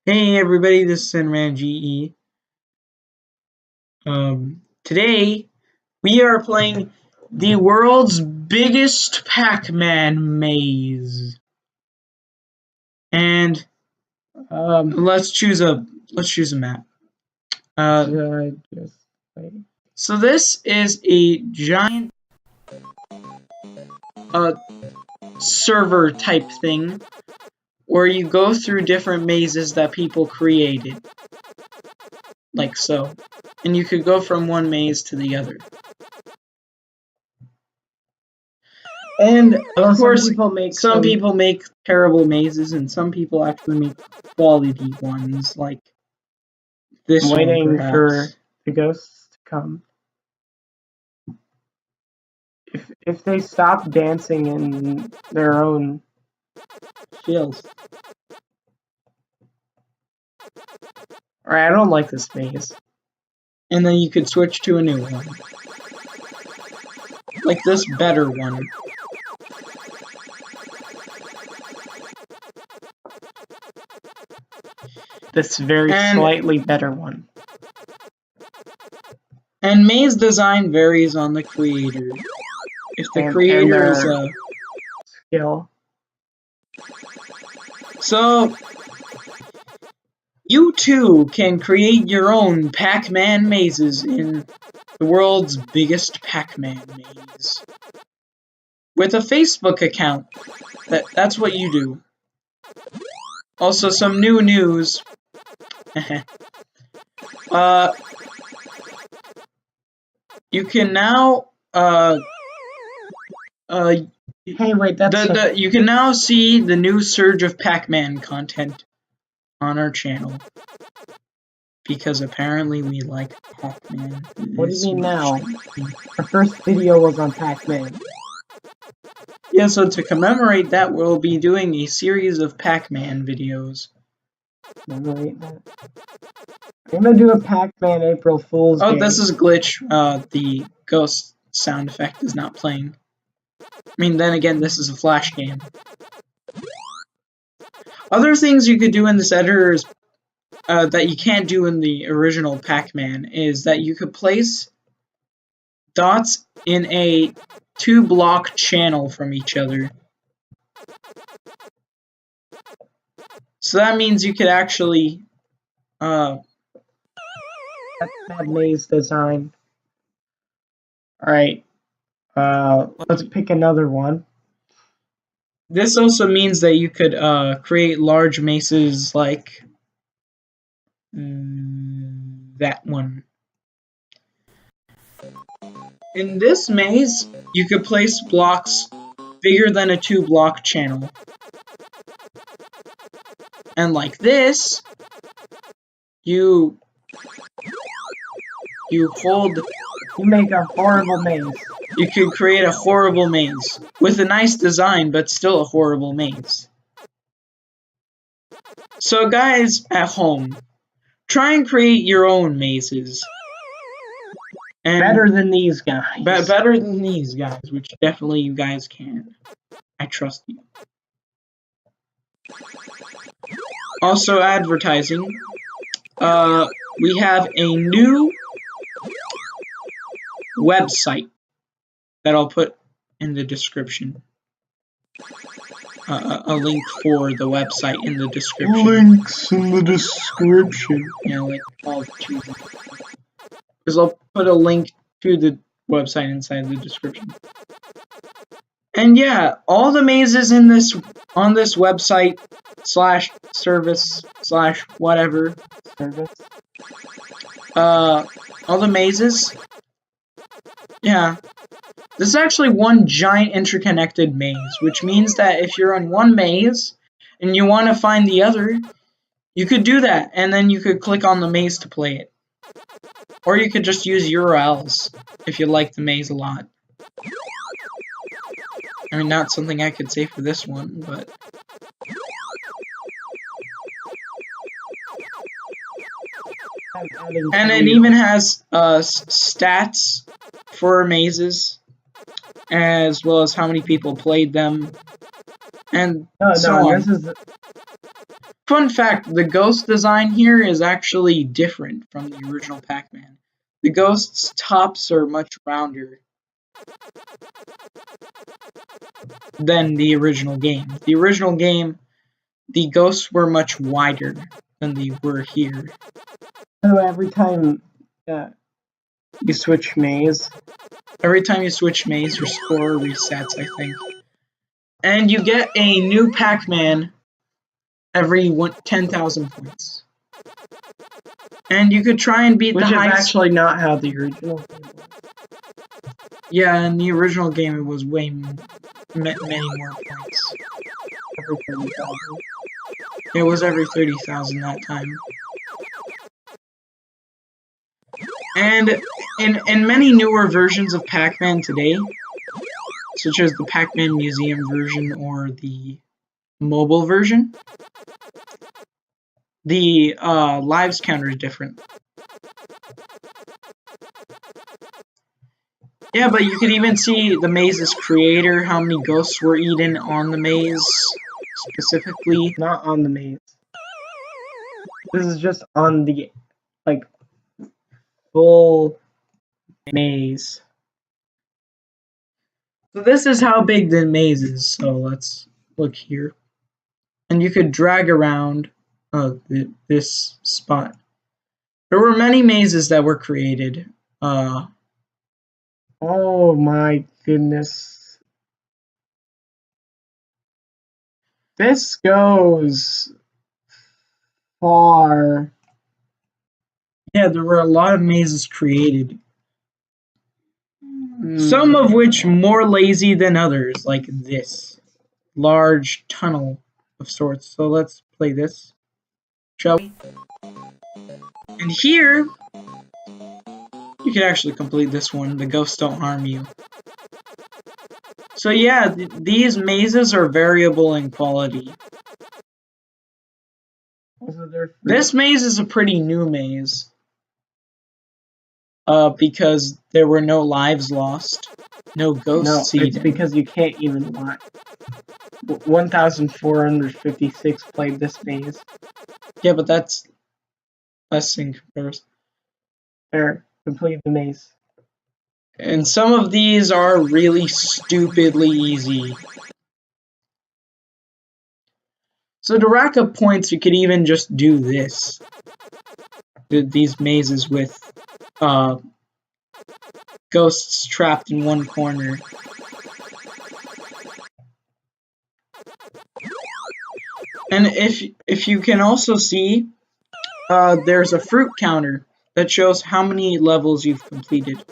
Hey everybody, this is Cinnamon GE. Today we are playing the world's biggest Pac-Man maze, and let's choose a map. So this is a giant server type thing where you go through different mazes that people created, like so, and you could go from one maze to the other. And of course, some people make terrible mazes, and some people actually make quality ones, like this one. Waiting for the ghosts to come. If they stop dancing in their own shields. Alright, I don't like this maze. And then you could switch to a new one. Like this better one. This slightly better one. And maze design varies on the creator. If the creator is a skill. So you too can create your own Pac-Man mazes in the world's biggest Pac-Man maze. With a Facebook account. That's what you do. Also, some new news. You can now hey, wait, that's you can now see the new surge of Pac-Man content on our channel. Because apparently we like Pac-Man. What do you mean now? Our first video was on Pac-Man. Yeah, so to commemorate that, we'll be doing a series of Pac-Man videos. Commemorate that. I'm gonna do a Pac-Man April Fool's game. This is a glitch. The ghost sound effect is not playing. I mean, then again, this is a Flash game. Other things you could do in this editor is, that you can't do in the original Pac-Man is that you could place dots in a 2-block channel from each other. So that means you could actually that's bad maze design. Alright. Let's pick another one. This also means that you could create large mazes like that one. In this maze, you could place blocks bigger than a 2-block channel. And like this, you make a horrible maze. You could create a horrible maze with a nice design, but still a horrible maze. So guys at home, try and create your own mazes. And better than these guys. Better than these guys, which definitely you guys can. I trust you. Also, advertising. We have a new website that I'll put in the description. A link for the website in the description. Links in the description. Yeah, like all choosing. Because I'll put a link to the website inside the description. And yeah, all the mazes in this on this website / service / whatever service. All the mazes. Yeah. This is actually one giant interconnected maze, which means that if you're on one maze and you want to find the other, you could do that, and then you could click on the maze to play it. Or you could just use URLs if you like the maze a lot. I mean, not something I could say for this one, but... And it even has stats for mazes, as well as how many people played them, and so on. Fun fact, the ghost design here is actually different from the original Pac-Man. The ghost's tops are much rounder than the original game. The original game, the ghosts were much wider than they were here. So every time you switch maze, your score resets, I think. And you get a new Pac-Man every 10,000 points. And you could try and beat which the is highest. actually not how the original game was. Yeah, in the original game it was way many more points. Every 30,000. It was every 30,000 that time. And in many newer versions of Pac-Man today, such as the Pac-Man Museum version or the mobile version, the lives counter is different. Yeah, but you can even see the maze's creator, how many ghosts were eaten on the maze, specifically. Not on the maze. This is just on the, like, full maze. So this is how big the maze is, so let's look here. And you could drag around this spot. There were many mazes that were created. Oh my goodness. This goes far. Yeah, there were a lot of mazes created. Some of which more lazy than others, like this large tunnel of sorts. So let's play this, shall we? And here, you can actually complete this one. The ghosts don't harm you. So yeah, these mazes are variable in quality. This maze is a pretty new maze. Because there were no lives lost. No ghosts eaten. It's because you can't even lie. 1,456 played this maze. Yeah, but that's less in comparison. There, complete the maze. And some of these are really stupidly easy. So to rack up points, you could even just do this. These mazes with ghosts trapped in one corner. And if you can also see, there's a fruit counter that shows how many levels you've completed.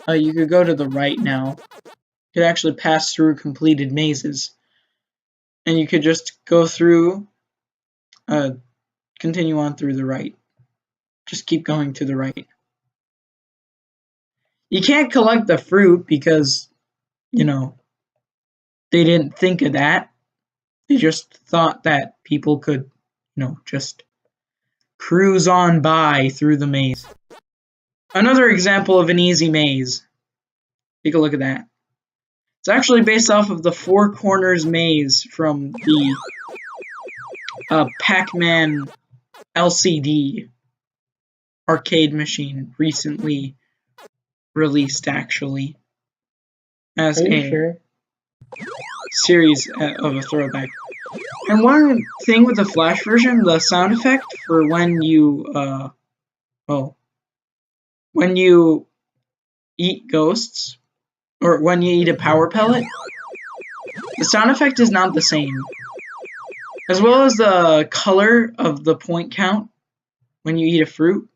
You could go to the right now. You could actually pass through completed mazes. And you could just go through, continue on through the right. Just keep going to the right. You can't collect the fruit because, you know, they didn't think of that. They just thought that people could, you know, just cruise on by through the maze. Another example of an easy maze. Take a look at that. It's actually based off of the Four Corners maze from the Pac-Man LCD arcade machine, recently released actually as a series of a throwback. And one thing with the Flash version, the sound effect for when you when you eat ghosts, or when you eat a power pellet, the sound effect is not the same. As well as the color of the point count when you eat a fruit,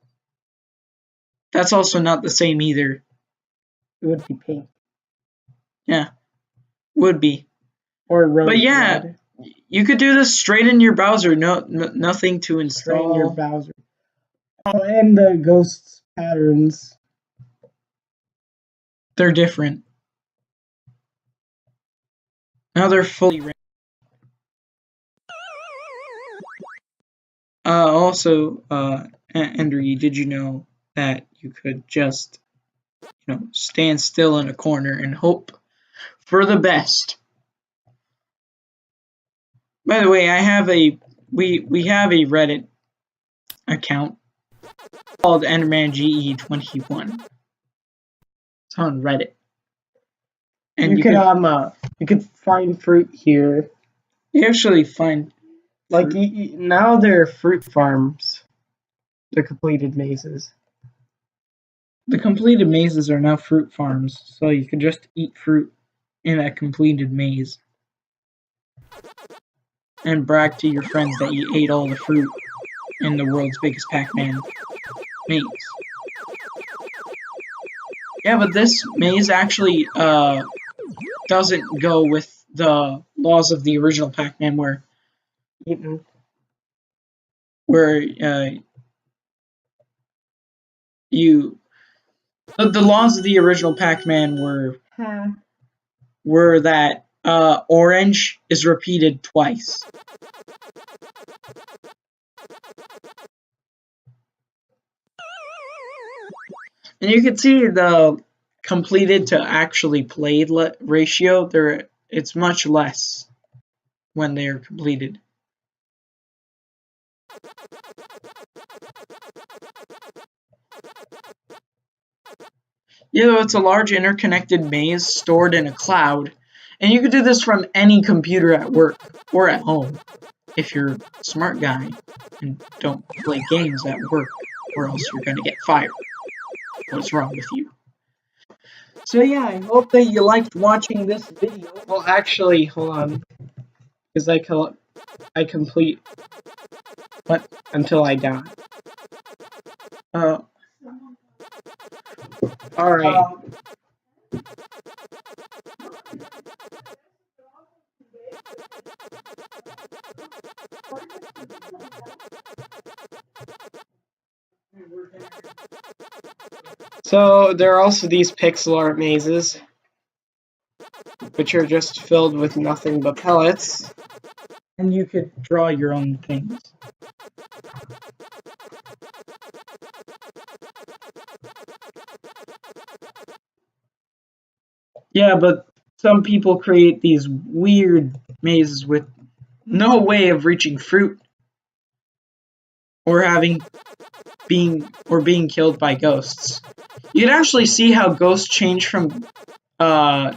that's also not the same either. It would be pink. Yeah, would be. Or rose. But yeah, red. You could do this straight in your browser. Nothing to install. Straight in your browser. Oh, and the ghosts patterns. They're different. Now they're fully random. Also, Andrew, did you know that you could just, you know, stand still in a corner and hope for the best? By the way, I have a we have a Reddit account called EndermanGE21. It's on Reddit. And you could find fruit here. you actually find like now they're fruit farms. They're completed mazes. the completed mazes are now fruit farms, so you can just eat fruit in a completed maze and brag to your friends that you ate all the fruit in the world's biggest Pac-Man maze. Yeah, but this maze actually doesn't go with the laws of the original Pac-Man where the laws of the original Pac-Man were that orange is repeated twice. And you can see the completed to actually played ratio. It's much less when they are completed. You know, it's a large interconnected maze stored in a cloud, and you can do this from any computer at work or at home if you're a smart guy and don't play games at work, or else you're gonna get fired. What's wrong with you? So yeah, I hope that you liked watching this video. Well, actually, hold on, because I complete what until I die. All right. So there are also these pixel art mazes, which are just filled with nothing but pellets. And you could draw your own things. Yeah, but some people create these weird mazes with no way of reaching fruit or being killed by ghosts. You can actually see how ghosts change from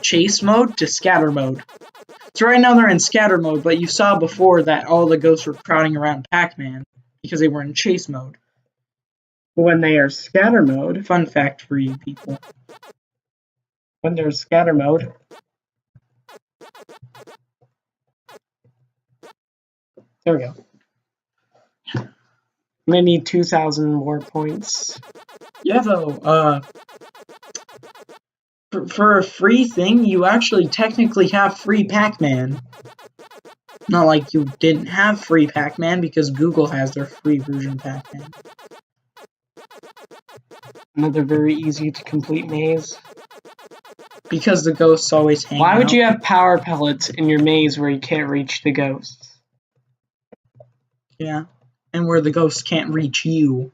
chase mode to scatter mode. So right now they're in scatter mode, but you saw before that all the ghosts were crowding around Pac-Man because they were in chase mode. When they are scatter mode, fun fact for you people. When there's scatter mode, there we go. I'm gonna need 2,000 more points. Yeah, though, for a free thing, you actually technically have free Pac-Man. Not like you didn't have free Pac-Man because Google has their free version of Pac-Man. Another very easy to complete maze. Because the ghosts always hang out. Why would you have power pellets in your maze where you can't reach the ghosts? Yeah, and where the ghosts can't reach you.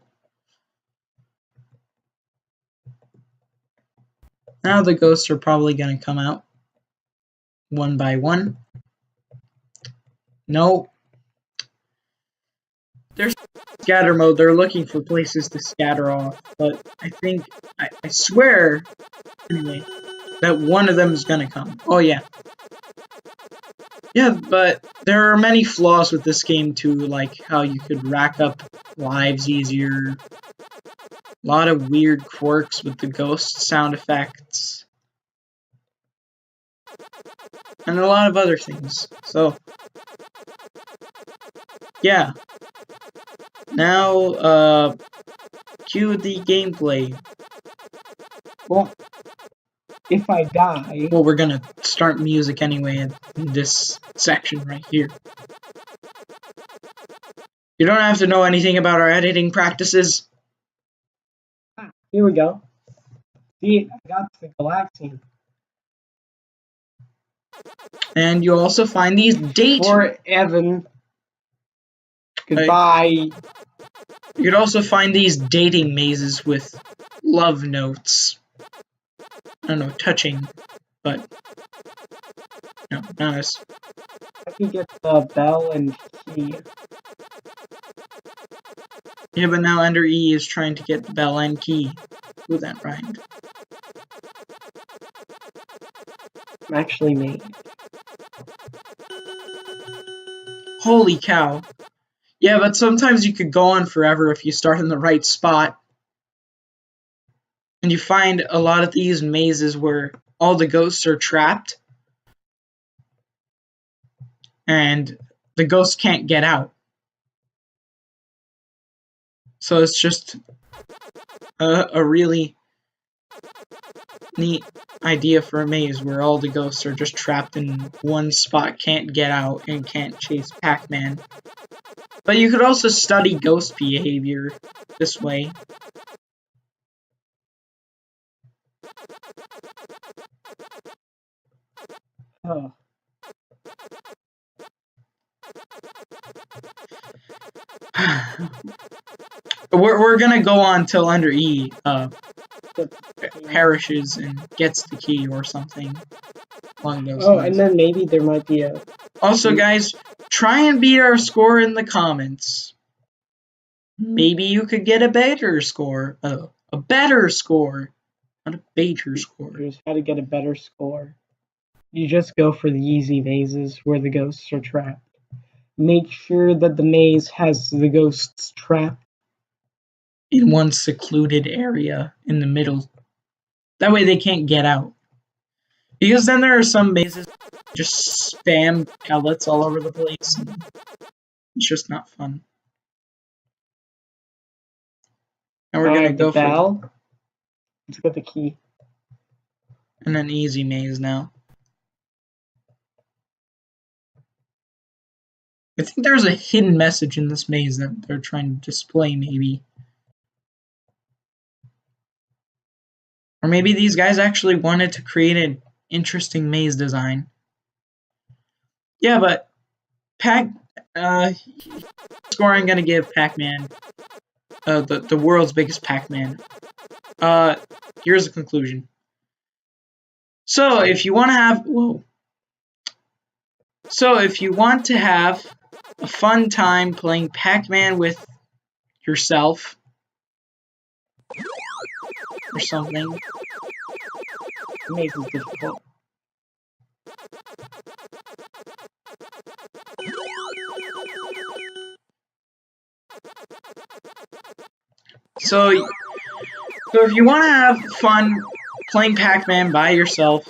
Now the ghosts are probably going to come out one by one. No. There's scatter mode. They're looking for places to scatter off. But I swear, anyway, that one of them is going to come. Oh, yeah. Yeah, but there are many flaws with this game, too, like how you could rack up lives easier. A lot of weird quirks with the ghost sound effects. And a lot of other things. So, yeah. Now, cue the gameplay. Well, if I die... Well, we're gonna start music anyway in this section right here. You don't have to know anything about our editing practices. Here we go. See, I got the Galaxian. And you also find these date... For Evan. Goodbye. You could also find these dating mazes with love notes. I don't know, touching, but... No, not as... I can get the bell and key. Yeah, but now Ender E is trying to get the bell and key. Ooh, that rhymed. I'm actually made. Holy cow. Yeah, but sometimes you could go on forever if you start in the right spot. And you find a lot of these mazes where all the ghosts are trapped. And the ghosts can't get out. So it's just a really neat idea for a maze where all the ghosts are just trapped in one spot, can't get out, and can't chase Pac-Man. But you could also study ghost behavior this way. Oh. We're gonna go on till Ender E perishes and gets the key or something along those lines. And then maybe there might be a... Also, guys, try and beat our score in the comments. Maybe you could get a better score. A better score. Not a better score. Here's how to get a better score. You just go for the easy mazes where the ghosts are trapped. Make sure that the maze has the ghosts trapped in one secluded area in the middle. That way they can't get out. Because then there are some mazes that just spam pellets all over the place. And it's just not fun. And we're gonna go for let's get the key. And an easy maze now. I think there's a hidden message in this maze that they're trying to display, maybe. Or maybe these guys actually wanted to create an interesting maze design. Yeah, but score I'm gonna give Pac-Man, the world's biggest Pac-Man. Here's the conclusion. So if you want to have a fun time playing Pac-Man with yourself or something, The maze is difficult. So if you want to have fun playing Pac-Man by yourself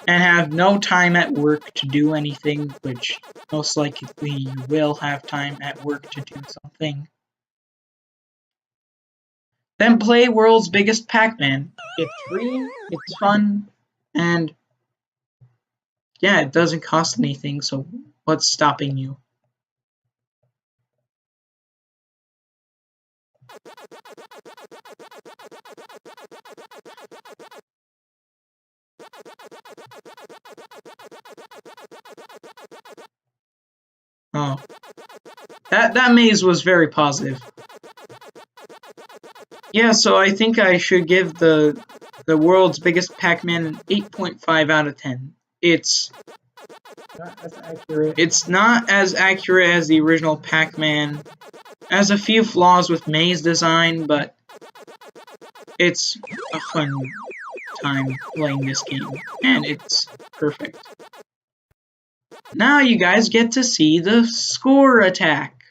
and have no time at work to do anything, which most likely you will have time at work to do something, then play World's Biggest Pac-Man. It's free, it's fun, and yeah, it doesn't cost anything, so what's stopping you? Oh. That maze was very positive. Yeah, so I think I should give the World's Biggest Pac-Man an 8.5 out of 10. It's Not as accurate. It's not as accurate as the original Pac-Man. Has a few flaws with maze design, but it's a fun time playing this game, and it's perfect. Now you guys get to see the score attack.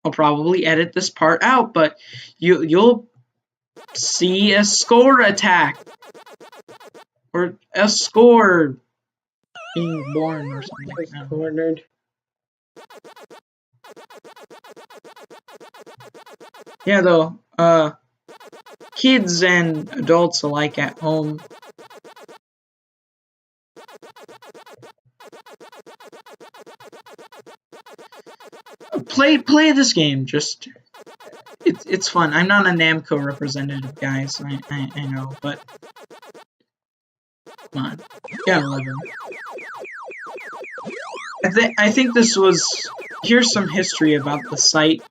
I'll probably edit this part out, but you'll see a score attack. Or a score being born or something like that. Cornered. Yeah, though, kids and adults alike at home. Play this game. Just it's fun. I'm not a Namco representative, guys. I know, but come on, you gotta love him. I think this was. Here's some history about the site.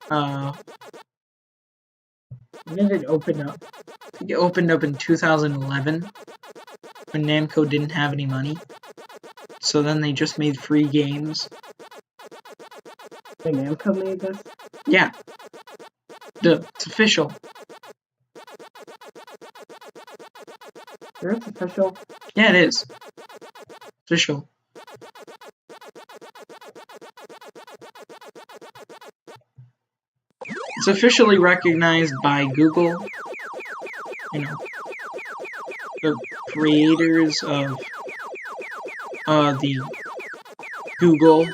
When did it open up? I think it opened up in 2011 when Namco didn't have any money. So then they just made free games. The Namco made this? Yeah. It's official. Sure it's official? Yeah, it is. Official. It's officially recognized by Google. You know, the creators of the Google.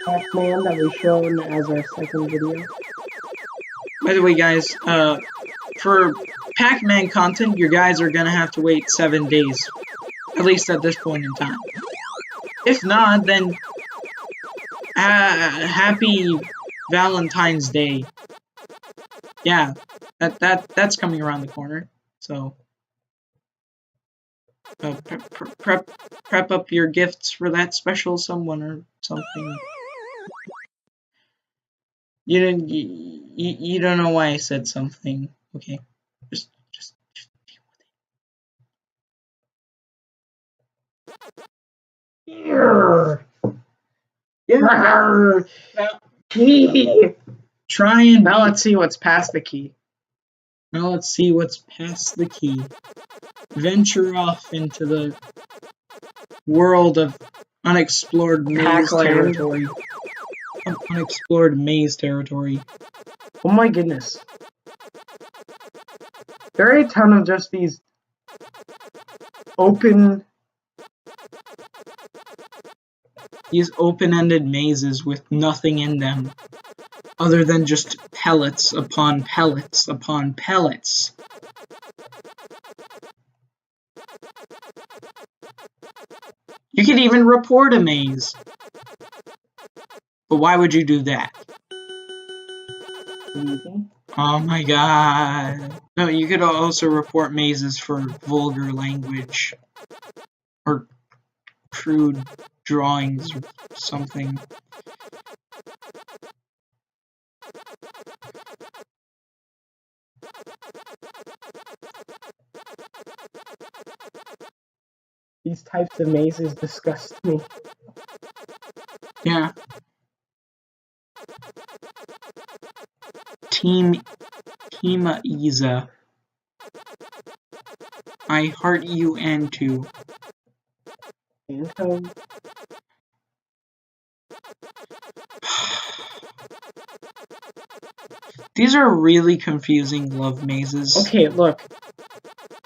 PAC-Man that was shown as our second video. By the way, guys, for Pac-Man content, you guys are gonna have to wait 7 days, at least at this point in time. If not, then happy Valentine's Day. Yeah, that's coming around the corner. So prep up your gifts for that special someone or something. You don't know why I said something. Okay, just deal with it. Key. Try and Now let's see what's past the key. Now let's see what's past the key. Venture off into the world of unexplored maze territory. Unexplored maze territory. Oh my goodness. There are a ton of just these open-ended mazes with nothing in them other than just pellets upon pellets upon pellets. You can even report a maze. But why would you do that? Oh my god. No, you could also report mazes for vulgar language. Or crude drawings or something. These types of mazes disgust me. Yeah. Team Isa. I heart you and too. And These are really confusing love mazes. okay, look.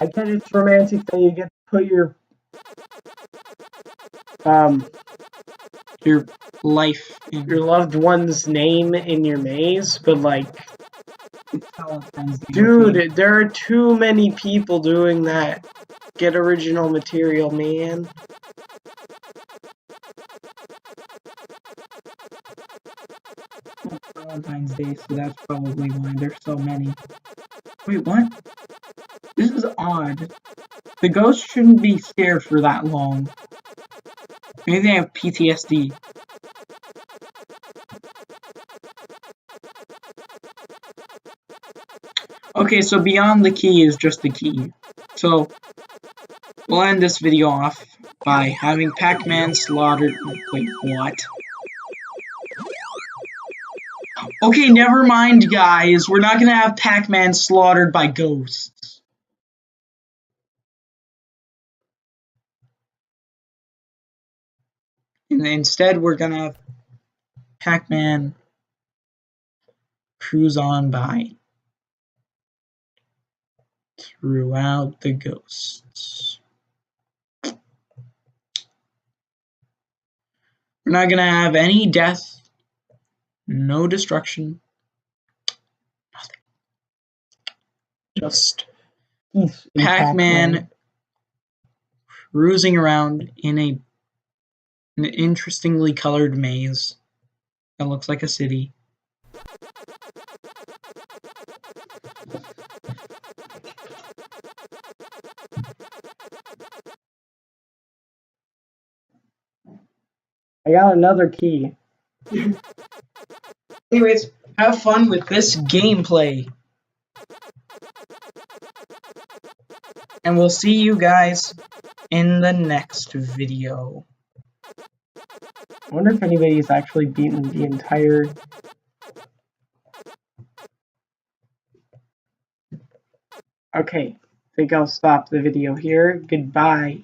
I get it's romantic that you get to put your life in your loved one's name in your maze, but like, dude, there are too many people doing that. Get original material, man. Valentine's Day, so that's probably why there's so many. Wait, what? This is odd. The ghost shouldn't be scared for that long. Maybe they have PTSD. Okay, so beyond the key is just the key. So, we'll end this video off by having Pac-Man slaughtered. Wait, what? Okay, never mind, guys. We're not gonna have Pac-Man slaughtered by ghosts. And instead, we're gonna have Pac-Man cruise on by throughout the ghosts. We're not gonna have any death, no destruction, nothing. Just Pac-Man cruising around in an interestingly colored maze that looks like a city. I got another key. Anyways, have fun with this gameplay. And we'll see you guys in the next video. I wonder if anybody's actually beaten the entire Okay, I think I'll stop the video here. Goodbye.